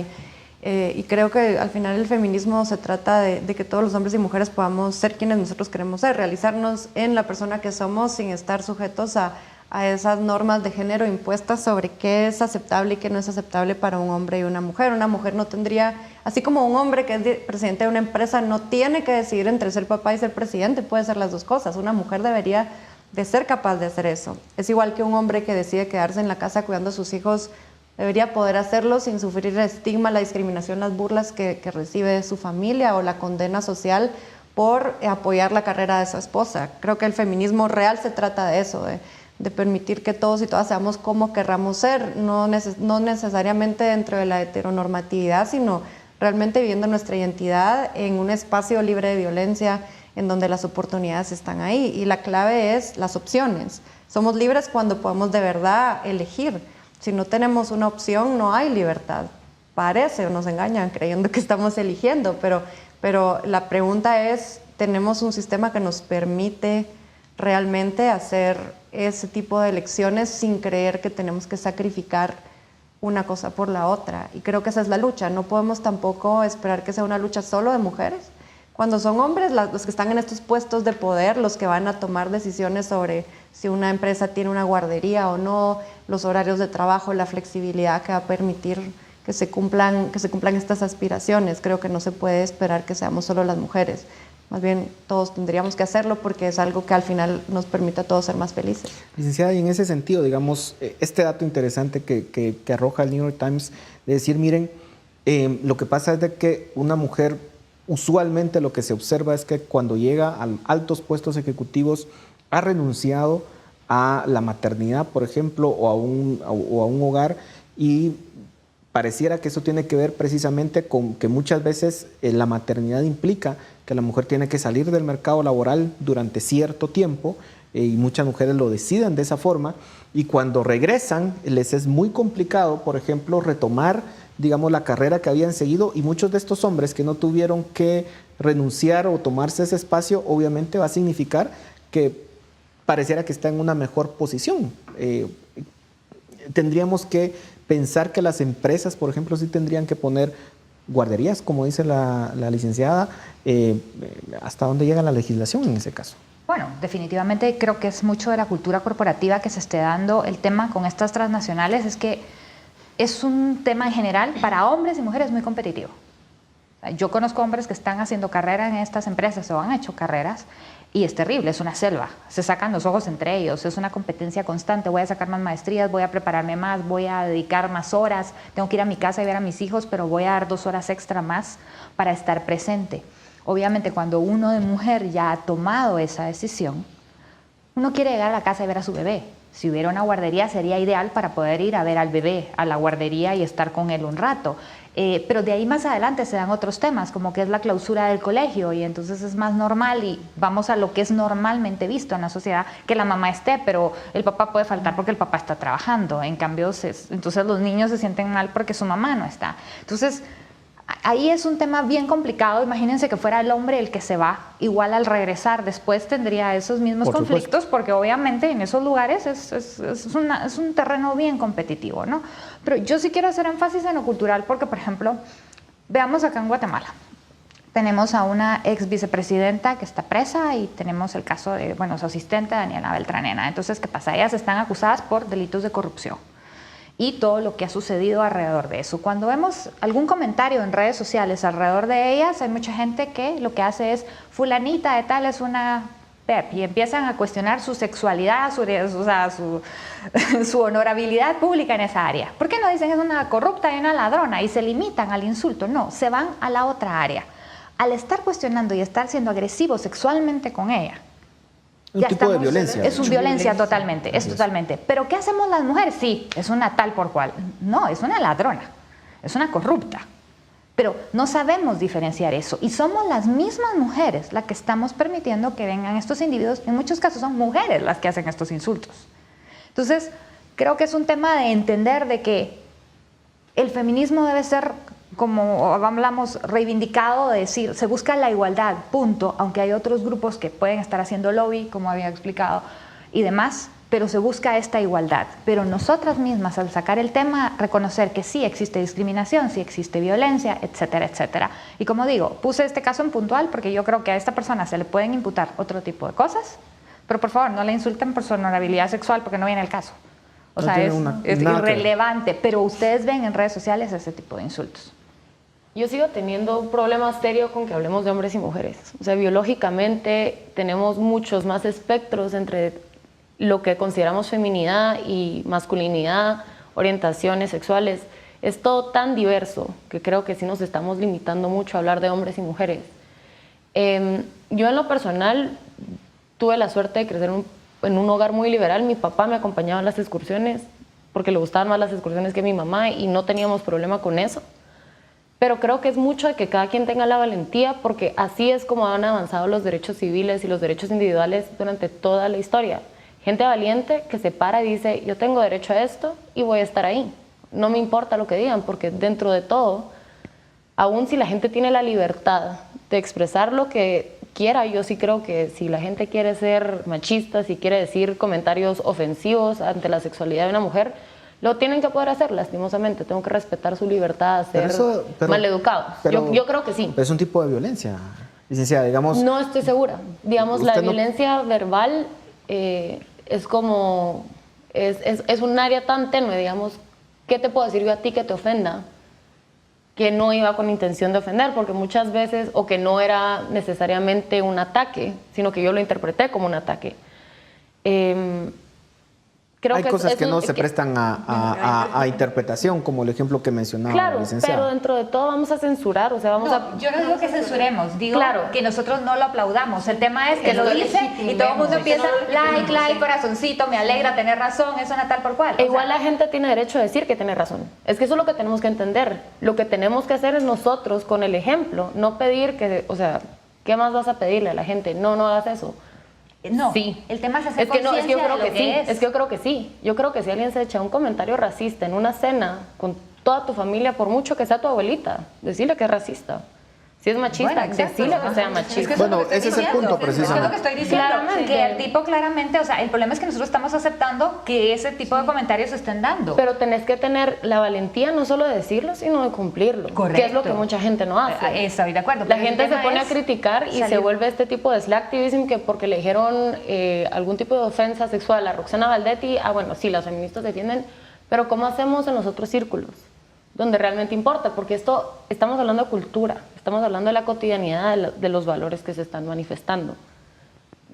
Y creo que al final el feminismo se trata de que todos los hombres y mujeres podamos ser quienes nosotros queremos ser, realizarnos en la persona que somos sin estar sujetos a esas normas de género impuestas sobre qué es aceptable y qué no es aceptable para un hombre y una mujer. Una mujer no tendría, así como un hombre que es presidente de una empresa no tiene que decidir entre ser papá y ser presidente, puede ser las dos cosas. Una mujer debería de ser capaz de hacer eso. Es igual que un hombre que decide quedarse en la casa cuidando a sus hijos, debería poder hacerlo sin sufrir el estigma, la discriminación, las burlas que recibe de su familia o la condena social por apoyar la carrera de su esposa. Creo que el feminismo real se trata de eso, de permitir que todos y todas seamos como querramos ser, no necesariamente dentro de la heteronormatividad, sino realmente viviendo nuestra identidad en un espacio libre de violencia, en donde las oportunidades están ahí. Y la clave es las opciones. Somos libres cuando podemos de verdad elegir. Si no tenemos una opción, no hay libertad. Parece o nos engañan creyendo que estamos eligiendo, pero la pregunta es, ¿tenemos un sistema que nos permite realmente hacer ese tipo de elecciones sin creer que tenemos que sacrificar una cosa por la otra? Y creo que esa es la lucha. No podemos tampoco esperar que sea una lucha solo de mujeres. Cuando son hombres los que están en estos puestos de poder, los que van a tomar decisiones sobre si una empresa tiene una guardería o no, los horarios de trabajo, la flexibilidad que va a permitir que se cumplan estas aspiraciones. Creo que no se puede esperar que seamos solo las mujeres. Más bien todos tendríamos que hacerlo porque es algo que al final nos permite a todos ser más felices. Licenciada, y en ese sentido, digamos, este dato interesante que arroja el New York Times, de decir, miren, lo que pasa es de que una mujer, usualmente lo que se observa es que cuando llega a altos puestos ejecutivos ha renunciado a la maternidad, por ejemplo, o a un hogar, y pareciera que eso tiene que ver precisamente con que muchas veces la maternidad implica que la mujer tiene que salir del mercado laboral durante cierto tiempo, y muchas mujeres lo deciden de esa forma, y cuando regresan les es muy complicado, por ejemplo, retomar, digamos, la carrera que habían seguido, y muchos de estos hombres que no tuvieron que renunciar o tomarse ese espacio, obviamente va a significar que pareciera que está en una mejor posición. Tendríamos que pensar que las empresas, por ejemplo, sí tendrían que poner guarderías, como dice la licenciada, ¿hasta dónde llega la legislación en ese caso? Bueno, definitivamente creo que es mucho de la cultura corporativa que se esté dando. El tema con estas transnacionales es que es un tema en general para hombres y mujeres muy competitivo. Yo conozco hombres que están haciendo carrera en estas empresas o han hecho carreras y es terrible, es una selva. Se sacan los ojos entre ellos, es una competencia constante. Voy a sacar más maestrías, voy a prepararme más, voy a dedicar más horas. Tengo que ir a mi casa y ver a mis hijos, pero voy a dar 2 horas extra más para estar presente. Obviamente, cuando uno de mujer ya ha tomado esa decisión, uno quiere llegar a la casa y ver a su bebé. Si hubiera una guardería sería ideal para poder ir a ver al bebé a la guardería y estar con él un rato. Pero de ahí más adelante se dan otros temas, como que es la clausura del colegio y entonces es más normal y vamos a lo que es normalmente visto en la sociedad, que la mamá esté, pero el papá puede faltar porque el papá está trabajando. En cambio, entonces los niños se sienten mal porque su mamá no está. Entonces, ahí es un tema bien complicado. Imagínense que fuera el hombre el que se va, igual al regresar después tendría esos mismos conflictos, porque obviamente en esos lugares es un terreno bien competitivo, ¿no? Pero yo sí quiero hacer énfasis en lo cultural porque, por ejemplo, veamos acá en Guatemala. Tenemos a una ex vicepresidenta que está presa y tenemos el caso de, bueno, su asistente, Daniela Beltranena. Entonces, ¿qué pasa? Ellas están acusadas por delitos de corrupción y todo lo que ha sucedido alrededor de eso. Cuando vemos algún comentario en redes sociales alrededor de ellas, hay mucha gente que lo que hace es, fulanita de tal es una pep, y empiezan a cuestionar su sexualidad, su honorabilidad pública en esa área. ¿Por qué no dicen es una corrupta y una ladrona y se limitan al insulto? No, se van a la otra área. Al estar cuestionando y estar siendo agresivo sexualmente con ella, un tipo de violencia. Es una violencia totalmente, es totalmente. Pero ¿qué hacemos las mujeres? Sí, es una tal por cual. No, es una ladrona, es una corrupta. Pero no sabemos diferenciar eso. Y somos las mismas mujeres las que estamos permitiendo que vengan estos individuos. En muchos casos son mujeres las que hacen estos insultos. Entonces, creo que es un tema de entender de que el feminismo debe ser, como hablamos, reivindicado, de decir, se busca la igualdad, punto, aunque hay otros grupos que pueden estar haciendo lobby, como había explicado, y demás, pero se busca esta igualdad. Pero nosotras mismas, al sacar el tema, reconocer que sí existe discriminación, sí existe violencia, etcétera, etcétera. Y como digo, puse este caso en puntual porque yo creo que a esta persona se le pueden imputar otro tipo de cosas, pero por favor, no le insulten por su honorabilidad sexual porque no viene el caso. O sea, es irrelevante, pero ustedes ven en redes sociales ese tipo de insultos. Yo sigo teniendo un problema serio con que hablemos de hombres y mujeres. O sea, biológicamente tenemos muchos más espectros entre lo que consideramos feminidad y masculinidad, orientaciones sexuales. Es todo tan diverso que creo que sí nos estamos limitando mucho a hablar de hombres y mujeres. Yo en lo personal tuve la suerte de crecer en un hogar muy liberal. Mi papá me acompañaba en las excursiones porque le gustaban más las excursiones que mi mamá y no teníamos problema con eso. Pero creo que es mucho de que cada quien tenga la valentía, porque así es como han avanzado los derechos civiles y los derechos individuales durante toda la historia. Gente valiente que se para y dice, yo tengo derecho a esto y voy a estar ahí. No me importa lo que digan, porque dentro de todo, aún si la gente tiene la libertad de expresar lo que quiera, yo sí creo que si la gente quiere ser machista, si quiere decir comentarios ofensivos ante la sexualidad de una mujer, lo tienen que poder hacer, lastimosamente. Tengo que respetar su libertad a ser maleducados. Yo creo que sí. Pero es un tipo de violencia, licenciada, digamos. No estoy segura. Digamos, la violencia verbal es como... Es un área tan tenue, digamos. ¿Qué te puedo decir yo a ti que te ofenda? Que no iba con intención de ofender, porque muchas veces, o que no era necesariamente un ataque, sino que yo lo interpreté como un ataque. Hay cosas que no se prestan a interpretación, como el ejemplo que mencionaba la licenciada. Claro, pero dentro de todo vamos a censurar, o sea, Yo no digo que censuremos, digo que nosotros no lo aplaudamos. El tema es que lo dice y todo el mundo empieza, like, corazoncito, me alegra tener razón, es una tal por cual. Igual la gente tiene derecho a decir que tiene razón. Es que eso es lo que tenemos que entender. Lo que tenemos que hacer es nosotros, con el ejemplo, no pedir que, o sea, ¿qué más vas a pedirle a la gente? No hagas eso. No, sí. El tema es hacer conciencia de lo que es. Es que yo creo que sí. Yo creo que si alguien se echa un comentario racista en una cena con toda tu familia, por mucho que sea tu abuelita, decirle que es racista. Si es machista, Bueno, exacto. decirle que sea machista. Es que eso Bueno, es lo que ese es estoy el punto, diciendo. precisamente. Es lo que estoy diciendo. Claramente. Que el tipo claramente, o sea, el problema es que nosotros estamos aceptando que ese tipo de comentarios se estén dando. Pero tenés que tener la valentía no solo de decirlo, sino de cumplirlo. Correcto. Que es lo que mucha gente no hace. Estoy de acuerdo. La pero el gente se tema pone a es criticar y se salir- vuelve este tipo de slacktivism que porque le dijeron algún tipo de ofensa sexual a Roxana Valdetti, bueno, sí, las feministas defienden, pero ¿cómo hacemos en los otros círculos? Donde realmente importa, porque estamos hablando de cultura, estamos hablando de la cotidianidad, de los valores que se están manifestando.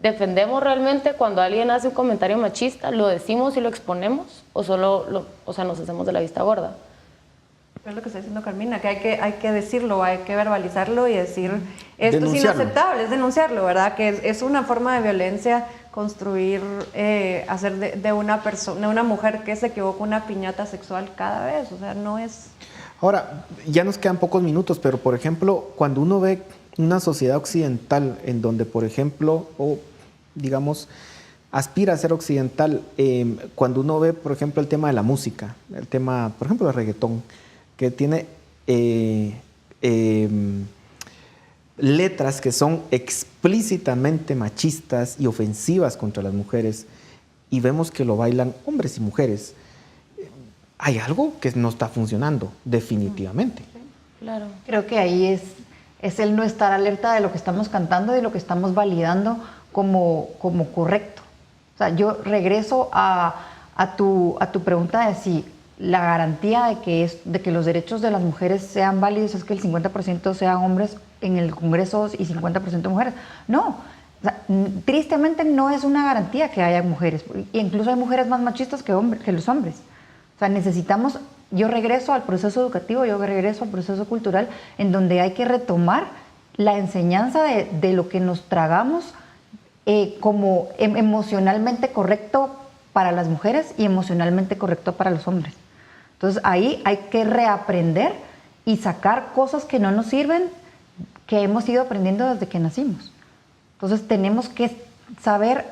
¿Defendemos realmente cuando alguien hace un comentario machista, lo decimos y lo exponemos, o solo nos hacemos de la vista gorda? Es lo que está diciendo Carmina, que hay que decirlo, hay que verbalizarlo y decir, esto Denunciarlo. es inaceptable, es denunciarlo, ¿verdad? Que es una forma de violencia construir, hacer de una persona, de una mujer que se equivoca una piñata sexual cada vez, o sea, no es... Ahora, ya nos quedan pocos minutos, pero por ejemplo, cuando uno ve una sociedad occidental en donde, por ejemplo, o digamos, aspira a ser occidental, cuando uno ve, por ejemplo, el tema de la música, el tema, por ejemplo, del reggaetón, que tiene letras que son explícitamente machistas y ofensivas contra las mujeres, y vemos que lo bailan hombres y mujeres, hay algo que no está funcionando, definitivamente. Claro. Creo que ahí es el no estar alerta de lo que estamos cantando y de lo que estamos validando como correcto. O sea, yo regreso a tu pregunta de si la garantía de que los derechos de las mujeres sean válidos es que el 50% sean hombres en el Congreso y 50% mujeres. No, o sea, tristemente no es una garantía que haya mujeres. E incluso hay mujeres más machistas que los hombres. O sea, necesitamos, yo regreso al proceso educativo, yo regreso al proceso cultural, en donde hay que retomar la enseñanza de lo que nos tragamos como emocionalmente correcto para las mujeres y emocionalmente correcto para los hombres. Entonces ahí hay que reaprender y sacar cosas que no nos sirven, que hemos ido aprendiendo desde que nacimos. Entonces tenemos que saber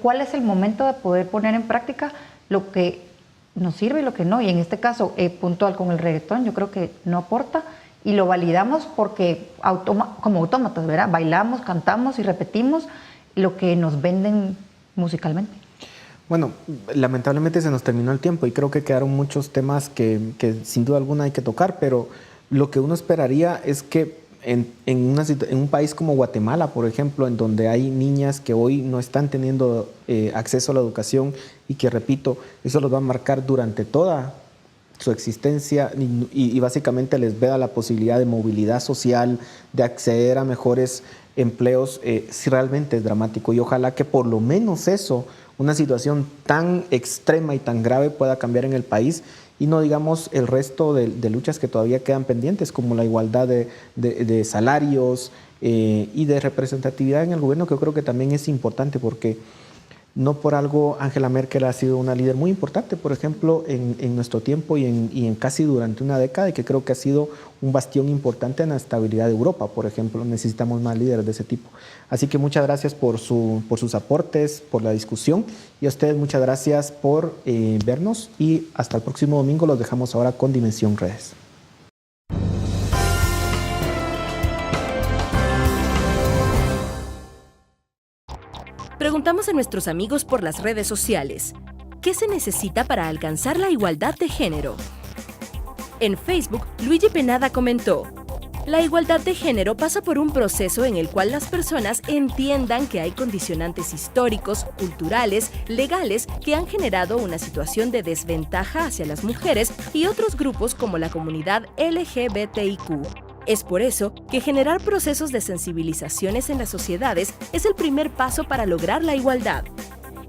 cuál es el momento de poder poner en práctica lo que nos sirve y lo que no. Y en este caso, puntual con el reggaetón, yo creo que no aporta y lo validamos porque como autómatas, ¿verdad? Bailamos, cantamos y repetimos lo que nos venden musicalmente. Bueno, lamentablemente se nos terminó el tiempo y creo que quedaron muchos temas que sin duda alguna hay que tocar, pero lo que uno esperaría es que en un país como Guatemala, por ejemplo, en donde hay niñas que hoy no están teniendo acceso a la educación y que, repito, eso los va a marcar durante toda su existencia y básicamente les veda la posibilidad de movilidad social, de acceder a mejores empleos, si realmente es dramático. Y ojalá que por lo menos eso, una situación tan extrema y tan grave pueda cambiar en el país y no digamos el resto de luchas que todavía quedan pendientes, como la igualdad de salarios y de representatividad en el gobierno, que yo creo que también es importante porque no por algo Angela Merkel ha sido una líder muy importante, por ejemplo, en nuestro tiempo y en casi durante una década, y que creo que ha sido un bastión importante en la estabilidad de Europa, por ejemplo. Necesitamos más líderes de ese tipo. Así que muchas gracias por sus aportes, por la discusión, y a ustedes muchas gracias por vernos, y hasta el próximo domingo. Los dejamos ahora con Dimensión Redes. Preguntamos a nuestros amigos por las redes sociales, ¿qué se necesita para alcanzar la igualdad de género? En Facebook, Luigi Penada comentó, la igualdad de género pasa por un proceso en el cual las personas entiendan que hay condicionantes históricos, culturales, legales que han generado una situación de desventaja hacia las mujeres y otros grupos como la comunidad LGBTIQ. Es por eso que generar procesos de sensibilizaciones en las sociedades es el primer paso para lograr la igualdad.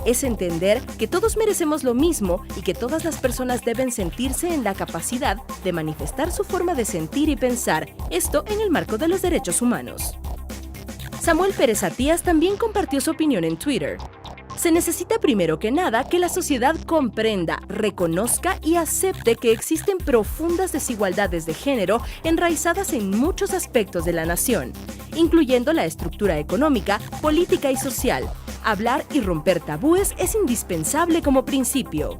Es entender que todos merecemos lo mismo y que todas las personas deben sentirse en la capacidad de manifestar su forma de sentir y pensar, esto en el marco de los derechos humanos. Samuel Pérez Atías también compartió su opinión en Twitter. Se necesita primero que nada que la sociedad comprenda, reconozca y acepte que existen profundas desigualdades de género enraizadas en muchos aspectos de la nación, incluyendo la estructura económica, política y social. Hablar y romper tabúes es indispensable como principio.